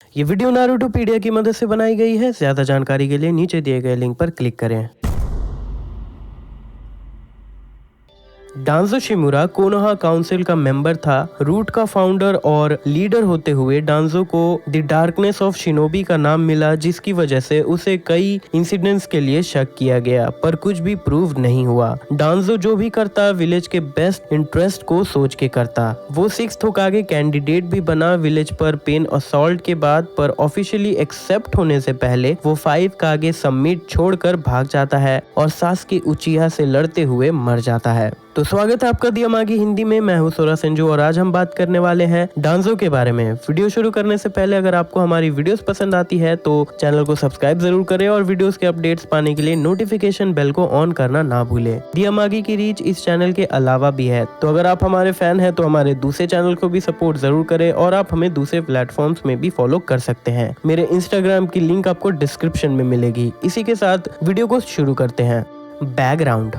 ये video Naruto पीडिया की मदद से बनाई गई है। ज्यादा जानकारी के लिए नीचे दिए गए लिंक पर क्लिक करें। डांजो शिमुरा कोनोहा काउंसिल का मेंबर था। रूट का फाउंडर और लीडर होते हुए डांजो को द डार्कनेस ऑफ शिनोबी का नाम मिला, जिसकी वजह से उसे कई इंसिडेंट्स के लिए शक किया गया, पर कुछ भी प्रूव नहीं हुआ। डांजो जो भी करता विलेज के बेस्ट इंटरेस्ट को सोच के करता। वो 6th होकागे कैंडिडेट भी बना विलेज पर पेन असॉल्ट के बाद, पर ऑफिशियली एक्सेप्ट होने से पहले वो 5 कागे समिट छोड़कर भाग जाता है और सासुके उचिहा से लड़ते हुए मर जाता है। तो स्वागत है आपका दियामागी हिंदी में। मैं हूं सोरा सेंजू और आज हम बात करने वाले हैं डांजो के बारे में। वीडियो शुरू करने से पहले अगर आपको हमारी वीडियोस पसंद आती है तो चैनल को सब्सक्राइब जरूर करें और वीडियोस के अपडेट्स पाने के लिए नोटिफिकेशन बेल को ऑन करना ना भूलें। दियामागी की रीच इस चैनल के अलावा भी है, तो अगर आप हमारे फैन हैं तो हमारे दूसरे चैनल को भी सपोर्ट जरूर करें और आप हमें दूसरे प्लेटफॉर्म्स में भी फॉलो कर सकते हैं। मेरे इंस्टाग्राम की लिंक आपको डिस्क्रिप्शन में मिलेगी। इसी के साथ वीडियो को शुरू करते हैं। बैकग्राउंड।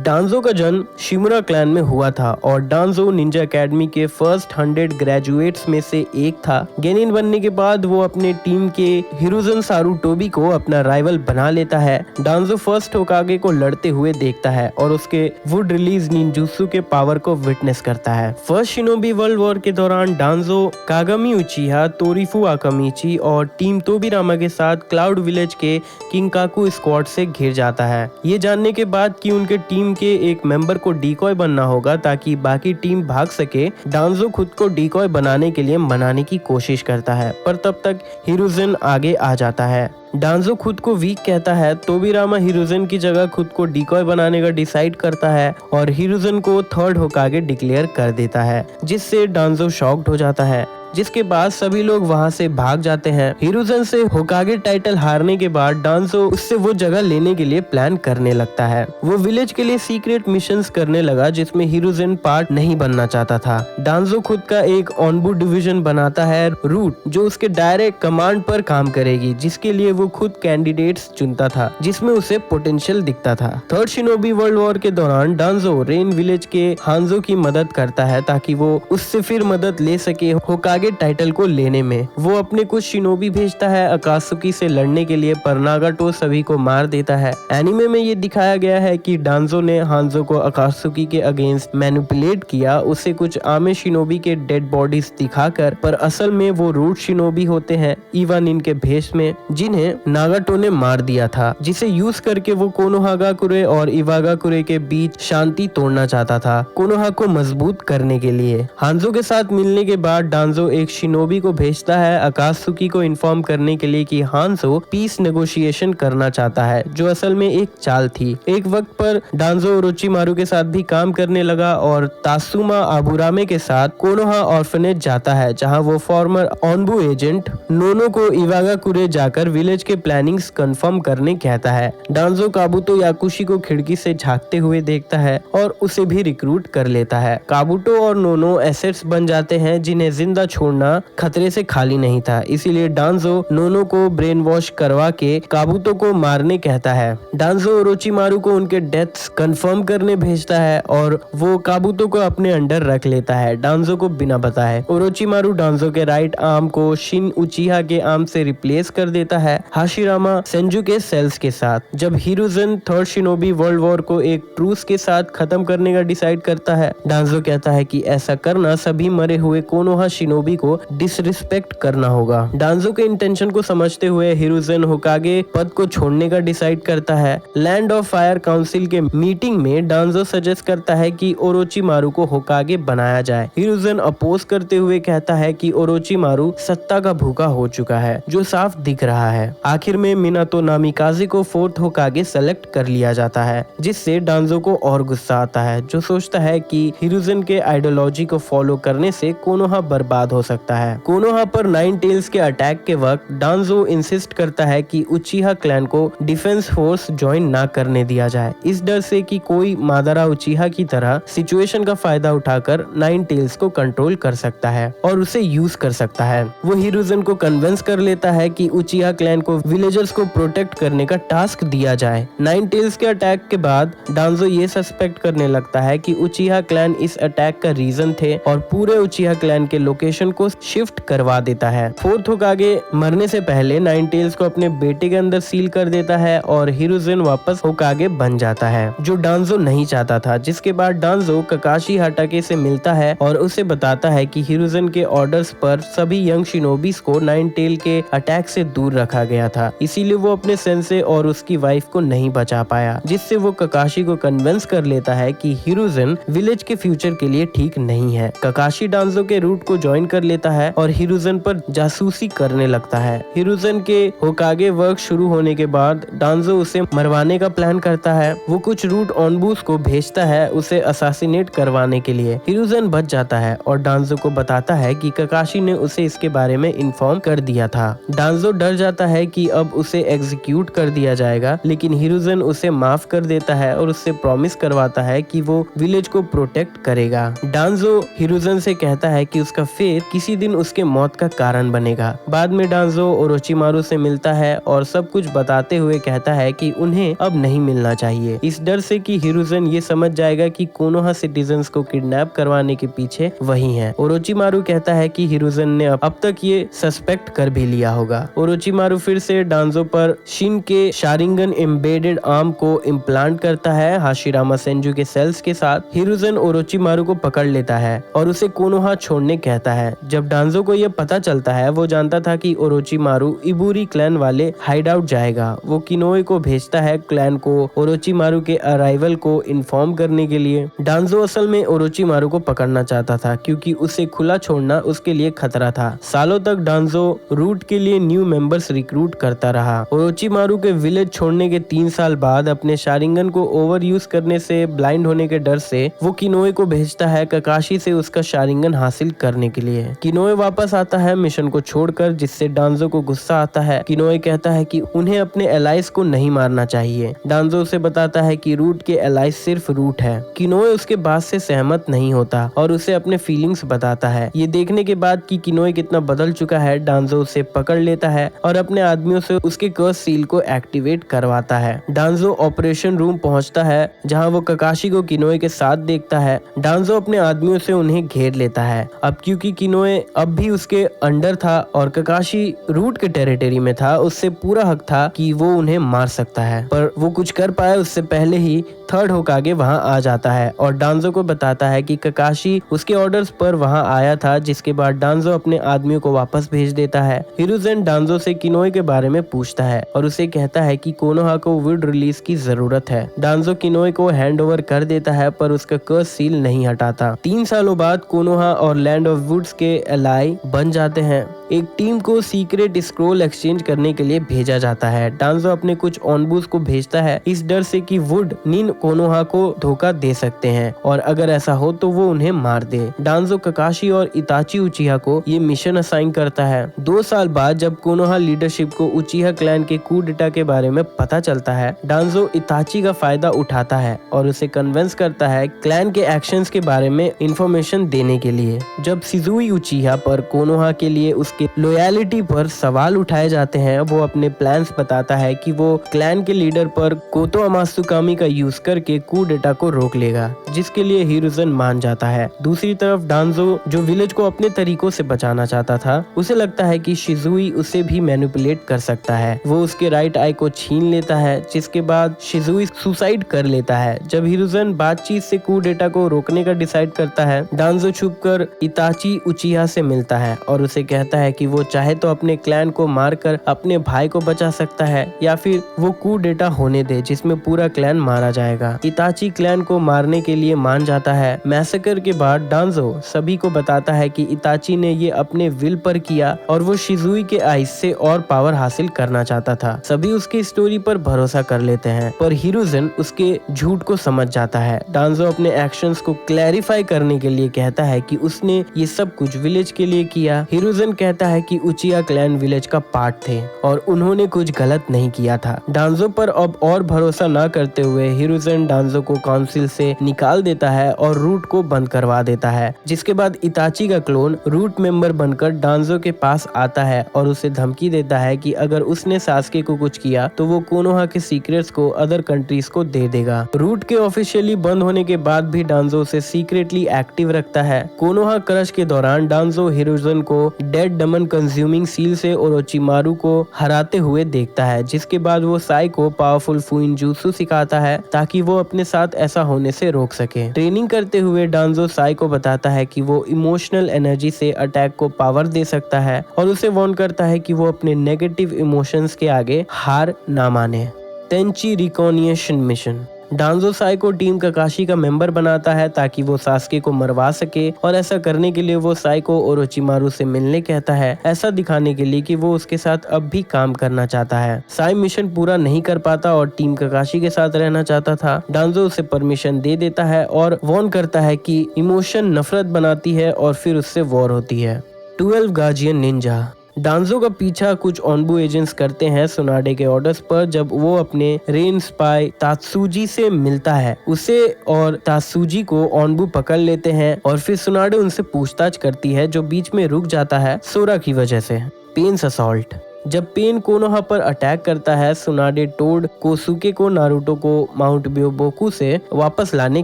डांजो का जन्म शिमुरा क्लैन में हुआ था और डांजो निंजा एकेडमी के फर्स्ट 100 ग्रेजुएट्स में से एक था। गेनिन बनने के बाद वो अपने टीम के हिरुजन सारुटोबी को अपना राइवल बना लेता है। डांजो फर्स्ट होकागे को लड़ते हुए देखता है और उसके वुड रिलीज निंजुत्सु के पावर को विटनेस करता है। फर्स्ट शिनोबी वर्ल्ड वॉर के दौरान डांजो कागामी उचिहा, तोरिफु आकामिची और टीम तोबिरामा के साथ क्लाउड विलेज के किंकाकू स्क्वाड से घिर जाता है। ये जानने के बाद कि उनके टीम के एक मेंबर को डीकॉय बनना होगा ताकि बाकी टीम भाग सके, डांजो खुद को डीकॉय बनाने के लिए मनाने की कोशिश करता है, पर तब तक हिरुजन आगे आ जाता है। डांजो खुद को वीक कहता है। तोबिरामा हिरुजन की जगह खुद को डीकॉय बनाने का डिसाइड करता है और हिरुजन को 3rd होकागे डिक्लेयर कर देता है, जिससे डांजो शॉक्ड हो जाता है, जिसके बाद सभी लोग वहां से भाग जाते हैं। हिरुजन से होकागे टाइटल हारने के बाद डांजो उससे वो जगह लेने के लिए प्लान करने लगता है। वो विलेज के लिए सीक्रेट मिशंस करने लगा जिसमें हिरुजन पार्ट नहीं बनना चाहता था। डांजो खुद का एक ऑनबू डिवीजन बनाता है, रूट, जो उसके डायरेक्ट कमांड पर काम करेगी, जिसके लिए वो खुद कैंडिडेट्स चुनता था जिसमें उसे पोटेंशियल दिखता था। 3rd शिनोबी वर्ल्ड वॉर के दौरान डांजो रेन विलेज के हांजो की मदद करता है ताकि वो उससे फिर मदद ले सके होकागे टाइटल को लेने में। वो अपने कुछ शिनोबी भेजता है अकात्सुकी से लड़ने के लिए, पर नागाटो सभी को मार देता है। एनिमे में ये दिखाया गया है कि डांजो ने हांजो को अकात्सुकी के अगेंस्ट मैनिपुलेट किया, उसे कुछ आमे शिनोबी के डेड बॉडीज दिखाकर, पर असल में वो रूट शिनोबी होते हैं इवानिन के भेष में, जिन्हें नागाटो ने मार दिया था, जिसे यूज करके वो कोनोहागाकुरे और इवागाकुरे के बीच शांति तोड़ना चाहता था, कोनोहा को मजबूत करने के लिए। हांजो के साथ मिलने के बाद डांजो एक शिनोबी को भेजता है अकात्सुकी को इन्फॉर्म करने के लिए कि हांजो पीस नेगोशिएशन करना चाहता है, जो असल में एक चाल थी। एक वक्त पर डांजो ओरोचिमारू के साथ भी काम करने लगा और तासुमा आबुरामे के साथ कोनोहा ऑर्फनेज जाता है, जहां वो फॉर्मर ऑनबू एजेंट नोनो को इवागाकुरे जाकर विलेज के प्लानिंग्स कंफर्म करने कहता है। डांजो काबुतो याकुशी को खिड़की से झांकते हुए देखता है और उसे भी रिक्रूट कर लेता है। काबुतो और नोनो एसेट्स बन जाते हैं जिन्हें जिंदा छोड़ना खतरे से खाली नहीं था, इसीलिए डांजो नोनो को ब्रेन वॉश करवा के काबुतो को मारने कहता है। डांजो ओरोचिमारू को उनके डेथ्स कंफर्म करने भेजता है और वो काबुतो को अपने अंडर रख लेता है, डांजो को बिना बताए। ओरोचिमारू डांजो के राइट आर्म को शिन उचिहा के आर्म से रिप्लेस कर देता है हाशिरामा सेंजू के सेल्स के साथ। जब हिरुजन 3rd शिनोबी वर्ल्ड वॉर को एक ट्रूस के साथ खत्म करने का डिसाइड करता है, डांजो कहता है कि ऐसा करना सभी मरे हुए कोनोहा शिनोबी को डिसरिस्पेक्ट करना होगा। डांजो के इंटेंशन को समझते हुए हिरुजन होकागे पद को छोड़ने का डिसाइड करता है। लैंड ऑफ फायर काउंसिल के मीटिंग में डांजो सजेस्ट करता है कि ओरोचिमारू को होकागे बनाया जाए। हिरुजन अपोज करते हुए कहता है कि ओरोचिमारू सत्ता का भूखा हो चुका है, जो साफ दिख रहा है। आखिर में मिनातो नामिकाजे को 4th होकागे सेलेक्ट कर लिया जाता है, जिससे डांजो को और गुस्सा आता है, जो सोचता है कि हिरुजन के आइडियोलॉजी को फॉलो करने से कोनोहा बर्बाद हो सकता है। कोनोहा पर 9 टेल्स के अटैक के वक्त डांजो इंसिस्ट करता है कि उचिहा क्लैन को डिफेंस फोर्स ज्वाइन ना करने दिया जाए, इस डर से कि कोई मादारा उचिहा की तरह सिचुएशन का फायदा उठाकर 9 टेल्स को कंट्रोल कर सकता है और उसे यूज कर सकता है। वो हिरुजन को कन्विंस कर लेता है कि उचिहा क्लैन को विलेजर्स को प्रोटेक्ट करने का टास्क दिया जाए। नाइन टेल्स के अटैक के बाद डांजो ये सस्पेक्ट करने लगता है कि उचिहा क्लैन इस अटैक का रीजन थे और पूरे उचिहा क्लैन के लोकेशन को शिफ्ट करवा देता है। फोर्थ होकागे मरने से पहले नाइन टेल्स को अपने बेटे के अंदर सील कर देता है और हिरुज़ेन वापस होकागे बन जाता है, जो डांजो नहीं चाहता था। जिसके बाद डांजो ककाशी हाटाके से मिलता है और उसे बताता है कि हिरुज़ेन के ऑर्डर्स पर सभी यंग शिनोबीज को नाइन टेल के अटैक से दूर रखा गया था, इसीलिए वो अपने सेंसे और उसकी वाइफ को नहीं बचा पाया, जिससे वो ककाशी को कन्विंस कर लेता है कि हिरुज़ेन विलेज के फ्यूचर के लिए ठीक नहीं है। ककाशी डांजो के रूट को ज्वाइन कर लेता है और हिरुज़ेन पर जासूसी करने लगता है। हिरुज़ेन के होकागे वर्क शुरू होने के बाद डांजो उसे मरवाने का प्लान करता है। वो कुछ रूट ऑनबूस को भेजता है उसे असासिनेट करवाने के लिए। हिरुज़ेन बच जाता है और डांजो को बताता है कि ककाशी ने उसे इसके बारे में इन्फॉर्म कर दिया था। डांजो डर जाता है कि अब उसे एग्जीक्यूट कर दिया जाएगा, लेकिन हिरुज़ेन उसे माफ कर देता है और उससे प्रॉमिस करवाता है कि वो विलेज को प्रोटेक्ट करेगा। डांजो हिरुज़ेन से कहता है कि उसका फेथ किसी दिन उसके मौत का कारण बनेगा। बाद में डांजो ओरोचिमारू से मिलता है और सब कुछ बताते हुए कहता है कि उन्हें अब नहीं मिलना चाहिए, इस डर से कि हिरुज़ेन ये समझ जाएगा कि कोनोहा सिटीजन्स को किडनैप करवाने के पीछे वही है। ओरोचिमारू कहता है कि हिरुज़ेन ने अब तक ये सस्पेक्ट कर भी लिया होगा। ओरोचिमारू फिर से डांजो पर शिन के शारिंगन एम्बेडेड आर्म को इम्प्लांट करता है हाशिरामा सेंजू के सेल्स के साथ। हिरुज़ेन ओरोचिमारू को पकड़ लेता है और उसे कोनोहा छोड़ने कहता है। जब डांजो को यह पता चलता है, वो जानता था कि ओरोचिमारू इबुरी क्लैन वाले हाइड आउट जाएगा। वो किनोए को भेजता है क्लैन को ओरोचिमारू के अराइवल को इन्फॉर्म करने के लिए। डांजो असल में ओरोचिमारू को पकड़ना चाहता था क्योंकि उसे खुला छोड़ना उसके लिए खतरा था। सालों तक डांजो रूट के लिए न्यू मेंबर्स रिक्रूट करता रहा। ओरोचिमारू के विलेज छोड़ने के 3 साल बाद अपने शारिंगन को ओवर यूज करने से ब्लाइंड होने के डर से वो किनोए को भेजता है ककाशी से उसका शारिंगन हासिल करने के लिए। किनोए वापस आता है मिशन को छोड़कर, जिससे डांजो को गुस्सा आता है। किनोए कहता है कि उन्हें अपने एलाइज को नहीं मारना चाहिए। डांजो उसे बताता है कि रूट के एलाइज सिर्फ रूट है। किनोए उसके बात से सहमत नहीं होता और उसे अपने फीलिंग्स बताता है। ये देखने के बाद कि किनोए कितना बदल चुका है, डांजो उसे पकड़ लेता है और अपने आदमियों से उसके कर्स सील को एक्टिवेट करवाता है। डांजो ऑपरेशन रूम पहुंचता है जहां वो ककाशी को किनोए के साथ देखता है। डांजो अपने आदमियों से उन्हें घेर लेता है। अब क्योंकि किनोए अब भी उसके अंडर था और ककाशी रूट के टेरिटरी में था, उससे पूरा हक था कि वो उन्हें मार सकता है, पर वो कुछ कर पाए उससे पहले ही थर्ड होकागे वहां आ जाता है और डांजो को बताता है कि ककाशी उसके ऑर्डर्स पर वहां आया था। जिसके बाद डांजो अपने आदमियों को वापस भेज देता है। हिरुज़ेन डांजो से किनोए के बारे में पूछता है और उसे कहता है कि कोनोहा को वुड रिलीज की जरूरत है। डांजो किनोए को हैंड ओवर कर देता है पर उसका कर्स सील नहीं हटाता। 3 सालों बाद कोनोहा और लैंड ऑफ वुड्स के एलाई बन जाते हैं। एक टीम को सीक्रेट स्क्रोल एक्सचेंज करने के लिए भेजा जाता है। डांजो अपने कुछ ऑनबूस को भेजता है इस डर से कि वुड निन कोनोहा को धोखा दे सकते हैं और अगर ऐसा हो तो वो उन्हें मार दे। डांजो ककाशी और इताची उचिहा को ये मिशन असाइन करता है। 2 साल बाद जब कोनोहा लीडरशिप को उचिहा क्लैन के कू डेटा के बारे में पता चलता है, डांजो इताची का फायदा उठाता है और उसे कन्विंस करता है क्लैन के एक्शंस के बारे में इंफॉर्मेशन देने के लिए। जब शिजुई उचिहा पर कोनोहा के लिए उसके लॉयलिटी पर सवाल उठाए जाते हैं, वो अपने प्लान्स बताता है कि वो क्लैन के लीडर पर कोतो अमात्सुकामी का यूज करके कू डेटा को रोक लेगा, जिसके लिए हिरुज़ेन मान जाता है। दूसरी तरफ डांजो जो विलेज को अपने तरीकों से बचाना चाहता था, उसे लगता है कि शिजुई उसे भी मैनिपुलेट कर सकता है। वो उसके राइट आई को छीन लेता है, जिसके बाद शिजुई सुसाइड कर लेता है। जब हिरुज़ेन बातचीत से कू डेटा को रोकने का डिसाइड करता है, डांजो छुपकर इताची उचिहा से मिलता है और उसे कहता है कि वो चाहे तो अपने क्लैन को मारकर अपने भाई को बचा सकता है या फिर वो कू डेटा होने दे जिसमें पूरा क्लैन मारा जाएगा। इताची क्लैन को मारने के लिए मान जाता है। मैसेकर के बाद डांजो सभी को बताता है कि इताची ने ये अपने विल पर किया और वो शिजुई के आइज से और पावर हासिल करना चाहता था। सभी उसकी स्टोरी पर भरोसा कर लेते हैं, पर हिरुज़ेन उसके झूठ को समझ जाता है। डांजो अपने एक्शंस को क्लैरिफाई करने के लिए कहता है कि उसने ये सब कुछ विलेज के लिए किया। हिरुज़ेन कहता कहता है कि उचिहा क्लैन विलेज का पार्ट थे और उन्होंने कुछ गलत नहीं किया था। डांजो पर अब और भरोसा न करते हुए हिरुzen डांजो को काउंसिल से निकाल देता है और रूट को बंद करवा देता है, जिसके बाद इताची का क्लोन रूट मेंबर बनकर डांजो के पास आता है और उसे धमकी देता है कि अगर उसने सास्के को कुछ किया तो वो कोनोहा के सीक्रेट्स को अदर कंट्रीज को दे देगा। रूट के ऑफिशियली बंद होने के बाद भी डांजो उसे सीक्रेटली एक्टिव रखता है। कोनोहा क्रश के दौरान डांजो हिरुzen को डेड डमन कंज्यूमिंग सील से ओरोचिमारू को हराते हुए देखता है, जिसके बाद वो साई को पावरफुल फुइन jutsu सिखाता है ताकि वो अपने साथ ऐसा होने से रोक सके। ट्रेनिंग करते हुए डांजो साई को बताता है कि वो इमोशनल एनर्जी से अटैक को पावर दे सकता है और उसे वार्न करता है कि वो अपने नेगेटिव इमोशंस के आगे हार ना माने। तेंची रिकॉनिएशन मिशन। डांजो साई को टीम ककाशी का मेंबर बनाता है ताकि वो सास्के को मरवा सके और ऐसा करने के लिए वो साई को ओरोचिमारू से मिलने कहता है, ऐसा दिखाने के लिए कि वो उसके साथ अब भी काम करना चाहता है। साई मिशन पूरा नहीं कर पाता और टीम ककाशी के साथ रहना चाहता था। डांजो उसे परमिशन दे देता है और वार्न करता है कि इमोशन नफरत बनाती है और फिर उससे वॉर होती है। 12 गार्जियन निंजा। डांजो का पीछा कुछ ओनबू एजेंट्स करते हैं सुनाडे के ऑर्डर्स पर। जब वो अपने रेन स्पाई तात्सुजी से मिलता है, उसे और तात्सुजी को ओनबू पकड़ लेते हैं और फिर सुनाडे उनसे पूछताछ करती है, जो बीच में रुक जाता है सोरा की वजह से। Pain's assault. जब पेन कोनोहा पर अटैक करता है, सुनाडे टोड कोसुके को नारुतो को माउंट ब्योबोकू से वापस लाने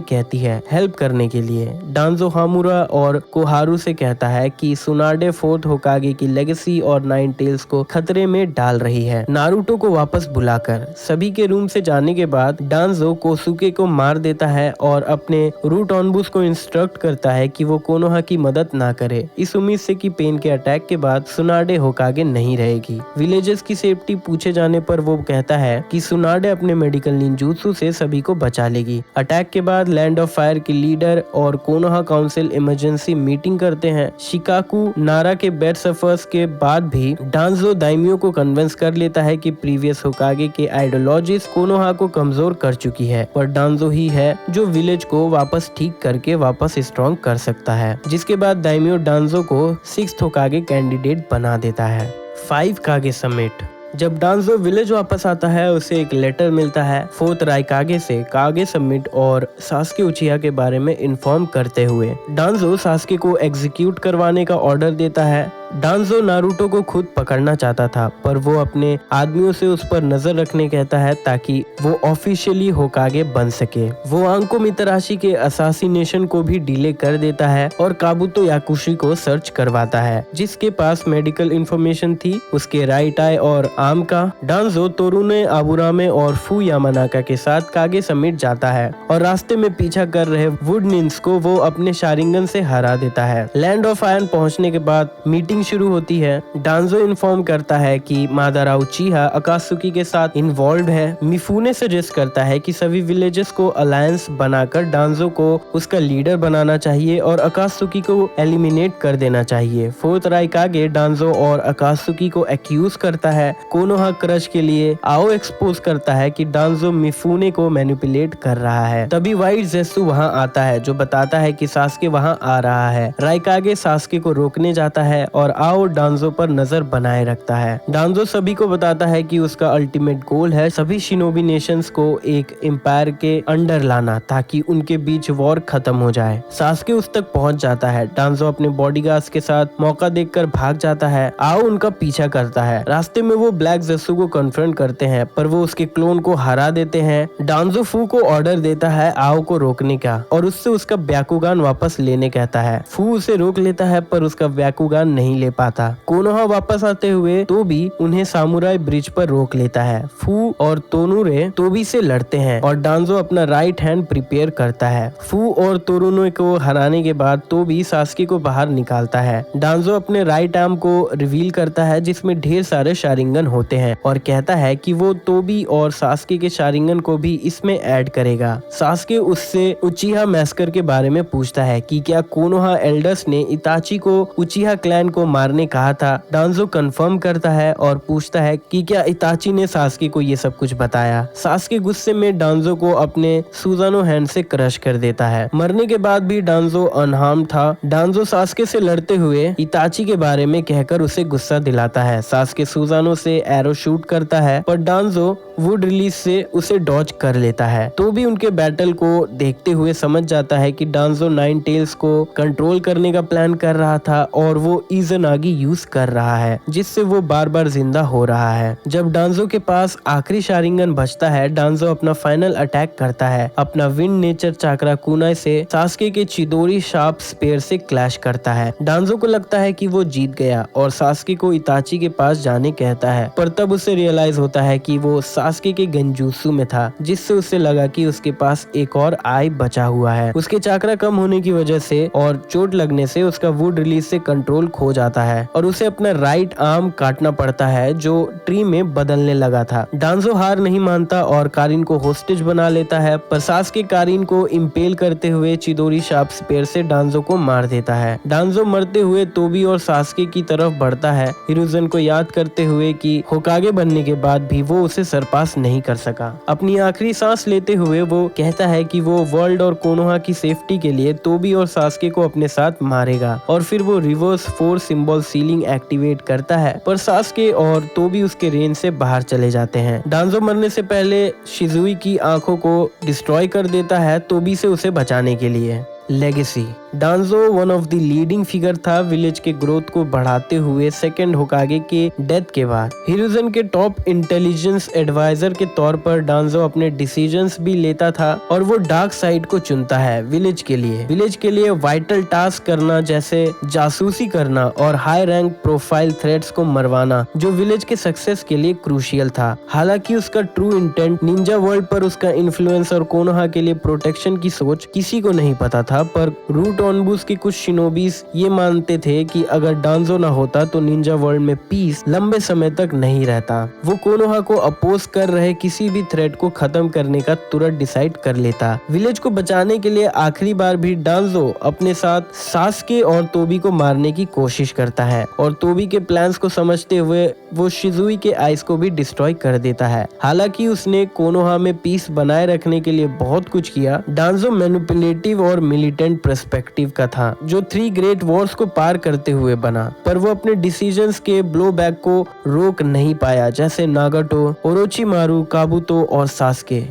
कहती है हेल्प करने के लिए। डांजो हामुरा और कोहारू से कहता है कि सुनाडे 4th होकागे की लेगेसी और 9 टेल्स को खतरे में डाल रही है। नारुतो को वापस बुलाकर सभी के रूम से जाने के बाद डांजो कोसुके को मार देता है और अपने रूट ऑनबूस को इंस्ट्रक्ट करता है कि वो कोनोहा की मदद ना करे, इस उम्मीद से कि पेन के अटैक के बाद सुनाडे होकागे नहीं रहेगी। विलेजर्स की सेफ्टी पूछे जाने पर वो कहता है कि सुनाडे अपने मेडिकल निंजुत्सु से सभी को बचा लेगी। अटैक के बाद लैंड ऑफ फायर की लीडर और कोनोहा काउंसिल इमरजेंसी मीटिंग करते हैं। शिकाकू नारा के बेड सफर्स के बाद भी डांजो दाइमियो को कन्विंस कर लेता है कि प्रीवियस होकागे के आइडियोलॉजीज कोनोहा को कमजोर कर चुकी है, पर डांजो ही है जो विलेज को वापस ठीक करके वापस स्ट्रॉन्ग कर सकता है। जिसके बाद दाइमियो डांजो को 6th होकागे कैंडिडेट बना देता है। 5 कागे समिट। जब डांजो विलेज वापस आता है, उसे एक लेटर मिलता है 4th राइकागे से कागे समिट और सास्के उचिहा के बारे में इन्फॉर्म करते हुए। डांजो सास्के को एग्जीक्यूट करवाने का ऑर्डर देता है। डांजो नारुतो को खुद पकड़ना चाहता था, पर वो अपने आदमियों से उस पर नजर रखने कहता है ताकि वो ऑफिशियली होकागे बन सके। वो आंको मितराशी के असासिनेशन को भी डिले कर देता है और काबुतो याकुशी को सर्च करवाता है, जिसके पास मेडिकल इंफॉर्मेशन थी उसके राइट आई और आर्म का। डांजो तोरुने आबुरामे और फू यामानाका के साथ कागे समिट जाता है और रास्ते में पीछा कर रहे वुड निन्स को वो अपने शारिंगन से हरा देता है। लैंड ऑफ आयरन पहुंचने के बाद मीटिंग शुरू होती है। डांजो इन्फॉर्म करता है कि मादारा उचिहा अकात्सुकी के साथ इन्वॉल्व है। मिफुने सजेस्ट करता है कि सभी विलेजेस को अलायंस बनाकर डांजो को उसका लीडर बनाना चाहिए और अकात्सुकी को एलिमिनेट कर देना चाहिए। 4th राइकागे डांजो और अकात्सुकी को एक्यूज करता है। कोनोहा क्रश के लिए आओ एक्सपोज करता है कि डांजो मिफुने को मैनिपुलेट कर रहा है। तभी व्हाइट जेत्सु वहां आता है, जो बताता है कि सास्के वहां आ रहा है। राइकागे सास्के को रोकने जाता है और आओ डांजो पर नजर बनाए रखता है। डांजो सभी को बताता है कि उसका अल्टीमेट गोल है सभी शिनोबी नेशंस को एक एम्पायर के अंडर लाना ताकि उनके बीच वॉर खत्म हो जाए। सास्के उस तक पहुंच जाता है। डांजो अपने बॉडीगार्ड्स के साथ मौका देखकर भाग जाता है। आओ उनका पीछा करता है। रास्ते में वो ब्लैक जेत्सु को कन्फ्रंट करते हैं, पर वो उसके क्लोन को हरा देते हैं। डांजो फू को ऑर्डर देता है आओ को रोकने का और उससे उसका ब्याकुगान वापस लेने कहता है। फू उसे रोक लेता है, पर उसका ब्याकुगान नहीं ले पाता। कोनोहा वापस आते हुए तो भी उन्हें सामुराई ब्रिज पर रोक लेता है। फू और तोनुरे तोबी से लड़ते हैं और डांजो अपना राइट हैंड प्रिपेयर करता है। फू और तोरुनो को हराने के बाद तोबी सास्के को बाहर निकालता है। डांजो अपने राइट आर्म को रिवील करता है, जिसमें ढेर सारे शारिंगन होते हैं और कहता है कि वो तोबी और सास्के के शारिंगन को भी इसमें ऐड करेगा। सास्के उससे उचिहा मैस्कर के बारे में पूछता है कि क्या कोनोहा एल्डर्स ने इताची को उचिहा क्लैन को मारने कहा था। डांजो कंफर्म करता है और पूछता है कि क्या इताची ने सास्के को ये सब कुछ बताया। सास्के गुस्से में डांजो को अपने सुजानो हैंड से क्रश कर देता है। मरने के बाद भी डांजो अनहार्म था। डांजो सास्के से लड़ते हुए इताची के बारे में कहकर उसे गुस्सा दिलाता है। सास्के सुजानो से एरो शूट करता है पर डांजो वुड रिलीज से उसे डॉज कर लेता है। तो भी उनके बैटल को देखते हुए समझ जाता है कि डांजो नाइन टेल्स को कंट्रोल करने का प्लान कर रहा था और वो इज़नागी यूज कर रहा है जिससे वो बार बार जिंदा हो रहा है। जब डांजो के पास आखिरी शारिंगन बचता है, डांजो अपना फाइनल अटैक करता है। अपना विंड नेचर चाक्रा कुनाई से सास्के के चिदोरी शार्प स्पेयर से क्लैश करता है। डांजो को लगता है कि वो जीत गया और सास्के को इताची के पास जाने कहता है, पर तब उसे रियलाइज होता है कि वो सास्के के गेंजुत्सु में था, जिससे उसे लगा कि उसके पास एक और आई बचा हुआ है। उसके चाक्रा कम होने की वजह से और चोट लगने से उसका वुड रिलीज से कंट्रोल खो जाता है और उसे अपना राइट आर्म काटना पड़ता है जो ट्री में बदलने लगा था। डांजो हार नहीं मानता और कारिन को होस्टेज बना लेता है, पर सास्के कारिन को इम्पेल करते हुए चिदोरी शार्प स्पेयर से डांजो को मार देता है। डांजो मरते हुए तोबी और सास्के की तरफ बढ़ता है, हिरुज़न को याद करते हुए कि होकागे बनने के बाद भी वो उसे सरपास नहीं कर सका। अपनी आखिरी सांस लेते हुए वो कहता है कि वो वर्ल्ड और कोनोहा की सेफ्टी के लिए तोबी और सास्के को अपने साथ मारेगा और फिर वो reverse four symbol ceiling activate करता है, पर सास्के और तोबी उसके रेंज से बाहर चले जाते हैं। डांजो मरने से पहले शिजुई की आंखों को डिस्ट्रॉय कर देता है तोबी से उसे बचाने के लिए। Legacy. डांजो one of the leading figure था विलेज के ग्रोथ को बढ़ाते हुए सेकंड होकागे के डेथ के बाद। हिरुज़न के टॉप इंटेलिजेंस एडवाइजर के तौर पर डांजो अपने डिसीजंस भी लेता था और वो डार्क साइड को चुनता है विलेज के लिए वाइटल टास्क करना जैसे जासूसी करना और हाई रैंक प्रोफाइल थ्रेट्स को मरवाना, जो विलेज के सक्सेस के लिए क्रूशियल था। हालांकि उसका ट्रू इंटेंट निंजा वर्ल्ड पर उसका इन्फ्लुएंस और कोनोहा के लिए प्रोटेक्शन की सोच किसी को नहीं पता था, पर रूट ऑनबूस के कुछ शिनोबीज ये मानते थे कि अगर डांजो ना होता तो निंजा वर्ल्ड में पीस लंबे समय तक नहीं रहता। वो कोनोहा को अपोज कर रहे किसी भी थ्रेट को खत्म करने का तुरंत डिसाइड कर लेता। विलेज को बचाने के लिए आखिरी बार भी डांजो अपने साथ सास्के और तोबी को मारने की कोशिश करता है और तोबी के प्लान्स को समझते हुए वो शिजुई के आइस को भी डिस्ट्रॉय कर देता है। हालांकि उसने कोनोहा में पीस बनाए रखने के लिए बहुत कुछ किया, डांजो मैनिपुलेटिव और मिलिटेंट पर्सपेक्टिव का था जो 3 ग्रेट वॉर्स को पार करते हुए बना, पर वो अपने डिसीजंस के ब्लो बैक को रोक नहीं पाया, जैसे नागाटो, ओरोचिमारू, काबुतो और सास्के।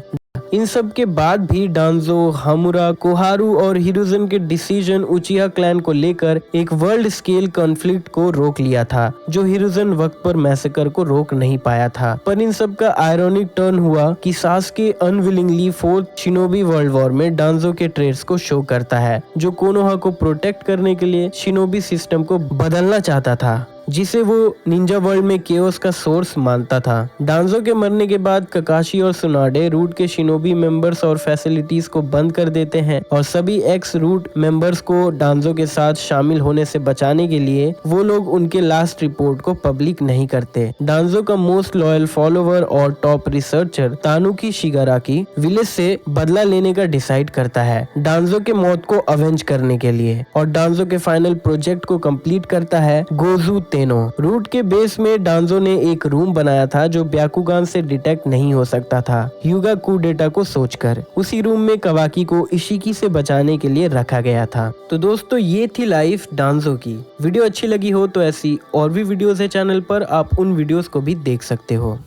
इन सब के बाद भी डांजो, हामुरा, कोहारू और हिरुज़न के डिसीजन उचिहा क्लैन को लेकर एक वर्ल्ड स्केल कॉन्फ्लिक्ट को रोक लिया था, जो हिरुज़न वक्त पर मैसेकर को रोक नहीं पाया था। पर इन सब का आयरॉनिक टर्न हुआ कि Sasuke unwillingly fourth shinobi world war में डांजो के ट्रेड्स को शो करता है, जो कोनोहा को प्रोटेक्ट करने के लिए शिनोबी सिस्टम को बदलना चाहता था, जिसे वो निंजा वर्ल्ड में केओस का सोर्स मानता था। डांजो के मरने के बाद ककाशी और सुनाडे रूट के शिनोबी मेंबर्स और फैसिलिटीज को बंद कर देते हैं और सभी एक्स रूट मेंबर्स को डांजो के साथ शामिल होने से बचाने के लिए वो लोग उनके लास्ट रिपोर्ट को पब्लिक नहीं करते। डांजो का मोस्ट लॉयल फॉलोवर और टॉप रिसर्चर तानुकी शिगाराकी विलेज से बदला लेने का डिसाइड करता है डांजो के मौत को अवेंज करने के लिए, और डांजो के फाइनल प्रोजेक्ट को कंप्लीट करता है गोजू तेनो। रूट के बेस में डांजो ने एक रूम बनाया था जो ब्याकुगान से डिटेक्ट नहीं हो सकता था, ह्यूगा कू डेटा को सोचकर। उसी रूम में कवाकी को इशिकी से बचाने के लिए रखा गया था। तो दोस्तों ये थी लाइफ डांजो की। वीडियो अच्छी लगी हो तो ऐसी और भी वीडियोस है चैनल पर, आप उन वीडियोस को भी देख सकते हो।